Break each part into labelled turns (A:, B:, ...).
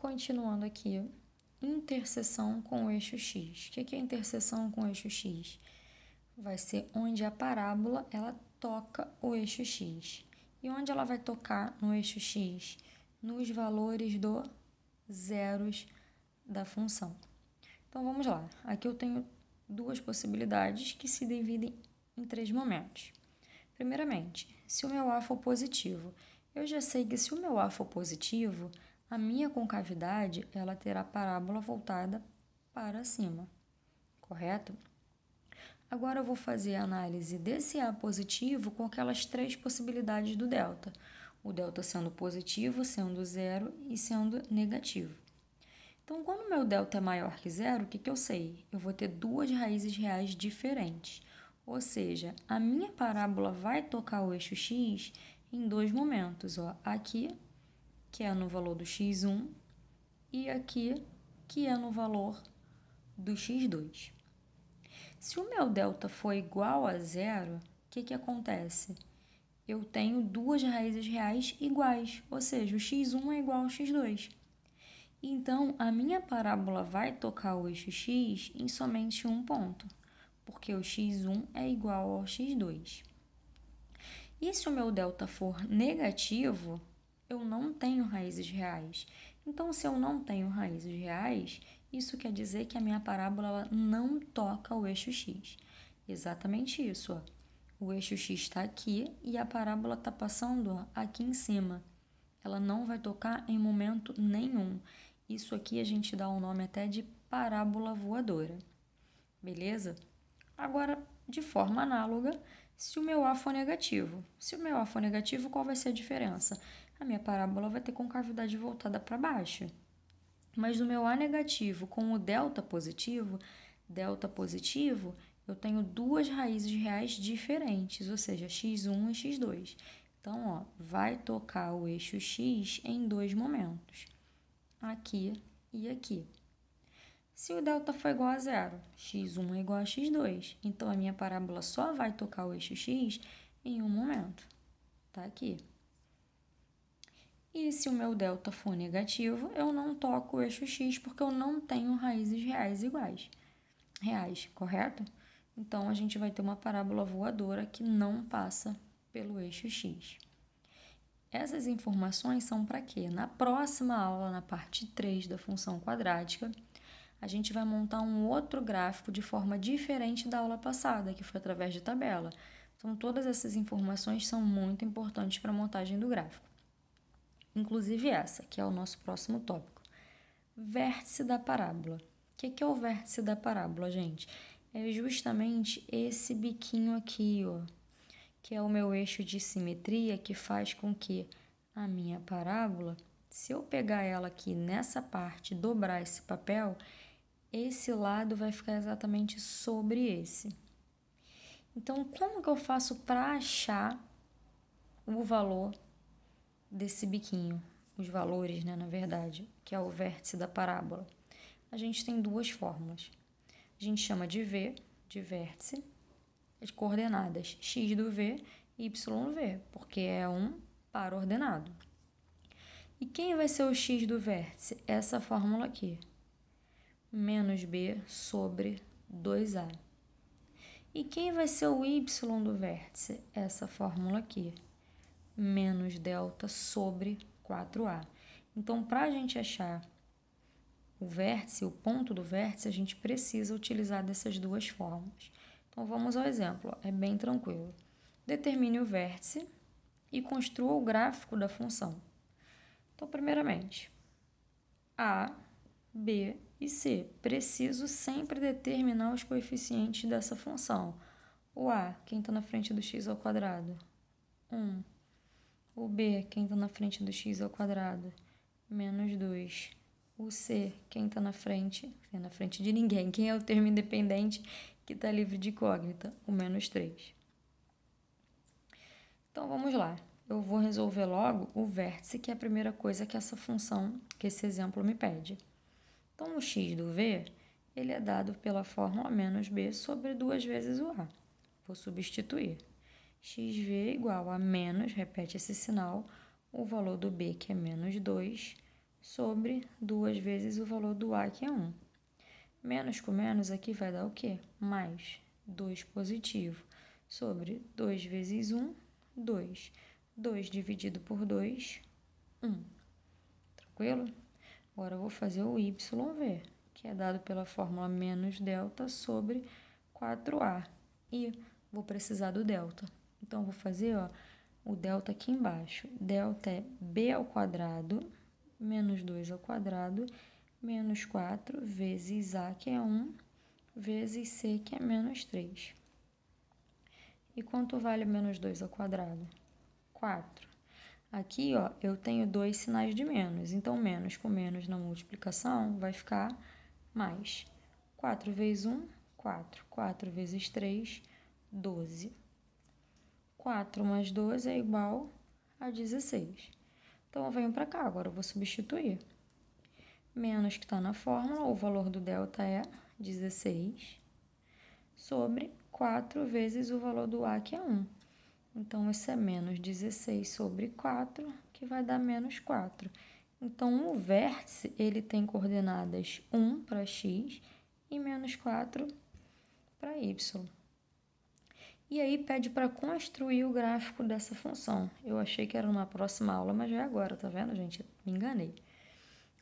A: Continuando aqui, interseção com o eixo x. O que é interseção com o eixo x? Vai ser onde a parábola ela toca o eixo x. E onde ela vai tocar no eixo x? Nos valores do zeros da função. Então vamos lá. Aqui eu tenho duas possibilidades que se dividem em três momentos. Primeiramente, se o meu A for positivo, eu já sei que se o meu A for positivo, a minha concavidade ela terá a parábola voltada para cima, correto? Agora eu vou fazer a análise desse A positivo com aquelas três possibilidades do delta. O delta sendo positivo, sendo zero e sendo negativo. Então, quando o meu delta é maior que zero, o que eu sei? Eu vou ter duas raízes reais diferentes. Ou seja, a minha parábola vai tocar o eixo x em dois momentos. Ó. Aqui, que é no valor do x1, e aqui, que é no valor do x2. Se o meu delta for igual a zero, o que acontece? Eu tenho duas raízes reais iguais, ou seja, o x1 é igual ao x2. Então, a minha parábola vai tocar o eixo x em somente um ponto, porque o x1 é igual ao x2. E se o meu delta for negativo, eu não tenho raízes reais. Então, se eu não tenho raízes reais, isso quer dizer que a minha parábola não toca o eixo x. Exatamente isso, ó. O eixo x está aqui e a parábola está passando ó, aqui em cima. Ela não vai tocar em momento nenhum. Isso aqui a gente dá o nome até de parábola voadora. Beleza? Agora, de forma análoga, se o meu A for negativo. Se o meu A for negativo, qual vai ser a diferença? A minha parábola vai ter concavidade voltada para baixo. Mas no meu A negativo com o delta positivo, eu tenho duas raízes reais diferentes, ou seja, x1 e x2. Então, ó, vai tocar o eixo x em dois momentos, aqui e aqui. Se o delta for igual a zero, x1 é igual a x2. Então, a minha parábola só vai tocar o eixo x em um momento. Tá aqui. E se o meu delta for negativo, eu não toco o eixo x porque eu não tenho raízes reais iguais. Reais, correto? Então, a gente vai ter uma parábola voadora que não passa pelo eixo x. Essas informações são para quê? Na próxima aula, na parte 3 da função quadrática, a gente vai montar um outro gráfico de forma diferente da aula passada, que foi através de tabela. Então, todas essas informações são muito importantes para a montagem do gráfico. Inclusive essa, que é o nosso próximo tópico. Vértice da parábola. O que é o vértice da parábola, gente? É justamente esse biquinho aqui, ó, que é o meu eixo de simetria, que faz com que a minha parábola, se eu pegar ela aqui nessa parte, dobrar esse papel, esse lado vai ficar exatamente sobre esse. Então, como que eu faço para achar o valor desse biquinho? Os valores, né, na verdade, que é o vértice da parábola. A gente tem duas fórmulas. A gente chama de V, de vértice, as coordenadas x do V e y do V, porque é um par ordenado. E quem vai ser o x do vértice? Essa fórmula aqui. Menos b sobre 2a. E quem vai ser o y do vértice? Essa fórmula aqui. Menos delta sobre 4a. Então, para a gente achar o vértice, o ponto do vértice, a gente precisa utilizar dessas duas fórmulas. Então, vamos ao exemplo. É bem tranquilo. Determine o vértice e construa o gráfico da função. Então, primeiramente, A, B e C. Preciso sempre determinar os coeficientes dessa função. O A, quem está na frente do x ao quadrado? 1. O B, quem está na frente do x ao quadrado? Menos 2. O C, quem está na frente? É na frente de ninguém. Quem é o termo independente que está livre de incógnita? O menos 3. Então, vamos lá. Eu vou resolver logo o vértice, que é a primeira coisa que essa função, que esse exemplo me pede. Então, o x do V, ele é dado pela fórmula menos b sobre 2 vezes o A. Vou substituir. xv é igual a menos, repete esse sinal, o valor do b, que é menos 2, sobre 2 vezes o valor do A, que é 1. Menos com menos aqui vai dar o quê? Mais 2 positivo sobre 2 vezes 1, 2. 2 dividido por 2, 1. Tranquilo? Agora eu vou fazer o YV, que é dado pela fórmula menos delta sobre 4A. E vou precisar do delta. Então, vou fazer o delta aqui embaixo. Delta é B ao quadrado menos 2 ao quadrado menos 4 vezes A, que é 1, vezes C, que é menos 3. E quanto vale menos 2 ao quadrado? 4. Aqui, eu tenho 2 sinais de menos. Então, menos com menos na multiplicação vai ficar mais. 4 vezes 1, 4. 4 vezes 3, 12. 4 mais 12 é igual a 16. Então, eu venho para cá, agora eu vou substituir. Menos que está na fórmula, o valor do delta é 16, sobre 4 vezes o valor do A, que é 1. Então, esse é menos 16 sobre 4, que vai dar menos 4. Então, o vértice, ele tem coordenadas 1 para x e menos 4 para y. E aí, pede para construir o gráfico dessa função. Eu achei que era numa próxima aula, mas já é agora, tá vendo, gente? Me enganei.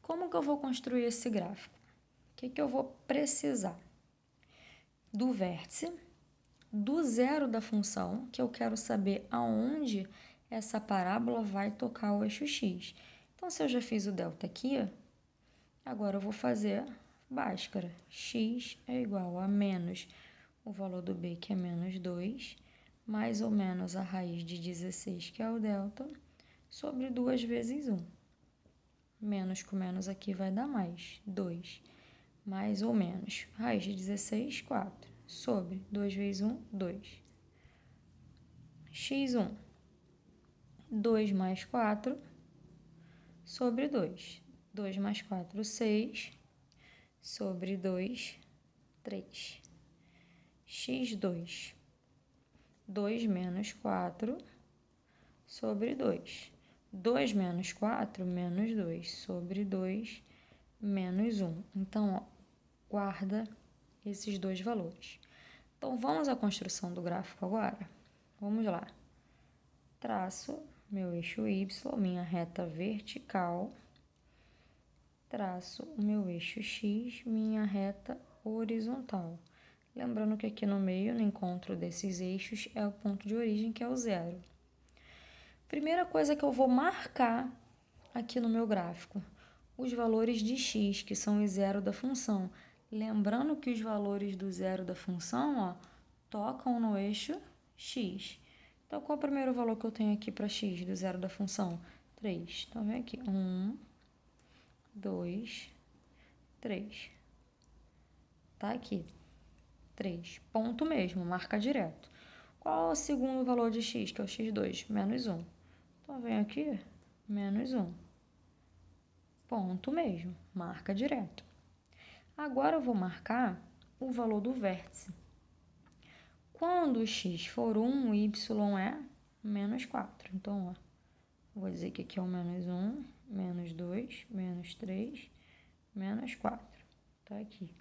A: Como que eu vou construir esse gráfico? O que eu vou precisar? Do vértice, do zero da função, que eu quero saber aonde essa parábola vai tocar o eixo x. Então, se eu já fiz o delta aqui, agora eu vou fazer Bhaskara. X é igual a menos o valor do b, que é menos 2, mais ou menos a raiz de 16, que é o delta, sobre 2 vezes 1. Menos com menos aqui vai dar mais, 2. Mais ou menos, raiz de 16, 4. Sobre 2 vezes 1, 2. x1, 2 mais 4, sobre 2. 2 mais 4, 6, sobre 2, 3. x2, 2 menos 4, sobre 2. 2 menos 4, menos 2, sobre 2, menos 1. Então, guarda esses dois valores. Então, vamos à construção do gráfico agora? Vamos lá. Traço meu eixo Y, minha reta vertical. Traço o meu eixo X, minha reta horizontal. Lembrando que aqui no meio, no encontro desses eixos, é o ponto de origem, que é o zero. Primeira coisa que eu vou marcar aqui no meu gráfico, os valores de x, que são os zero da função. Lembrando que os valores do zero da função, tocam no eixo x. Então, qual é o primeiro valor que eu tenho aqui para x do zero da função? 3. Então, vem aqui. 1, 2, 3. Tá aqui. 3. Ponto mesmo, marca direto. Qual é o segundo valor de x, que é o x2? Menos 1. Então, vem aqui, menos 1. Ponto mesmo, marca direto. Agora, eu vou marcar o valor do vértice. Quando o x for 1, o y é menos 4. Então, vou dizer que aqui é o menos 1, menos 2, menos 3, menos 4. Tá aqui.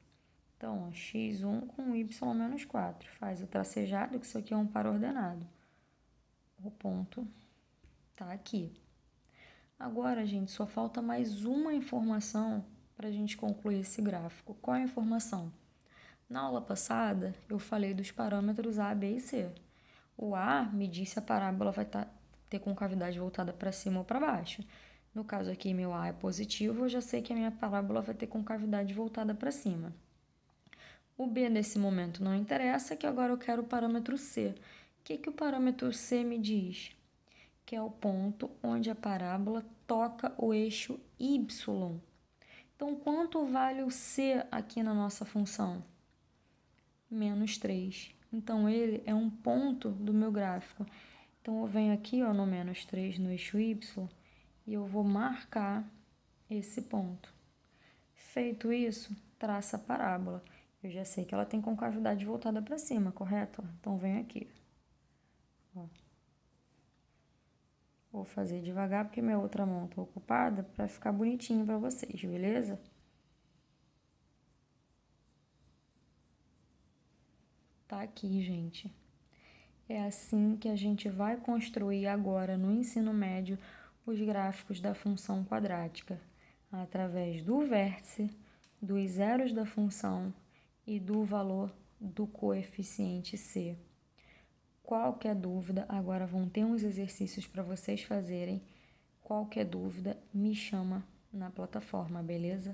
A: Então, x1 com y menos 4. Faz o tracejado, que isso aqui é um par ordenado. O ponto tá aqui. Agora, gente, só falta mais uma informação para a gente concluir esse gráfico. Qual é a informação? Na aula passada, eu falei dos parâmetros A, B e C. O A me diz se a parábola vai ter concavidade voltada para cima ou para baixo. No caso aqui, meu A é positivo, eu já sei que a minha parábola vai ter concavidade voltada para cima. O B, nesse momento, não interessa, que agora eu quero o parâmetro C. O que o parâmetro C me diz? Que é o ponto onde a parábola toca o eixo Y. Então, quanto vale o C aqui na nossa função? Menos 3. Então, ele é um ponto do meu gráfico. Então, eu venho aqui no menos 3 no eixo Y e eu vou marcar esse ponto. Feito isso, traça a parábola. Eu já sei que ela tem concavidade voltada para cima, correto? Então, venho aqui. Vou fazer devagar porque minha outra mão tá ocupada para ficar bonitinho para vocês, beleza? Tá aqui, gente. É assim que a gente vai construir agora no ensino médio os gráficos da função quadrática, através do vértice, dos zeros da função e do valor do coeficiente c. Qualquer dúvida, agora vão ter uns exercícios para vocês fazerem. Qualquer dúvida, me chama na plataforma, beleza?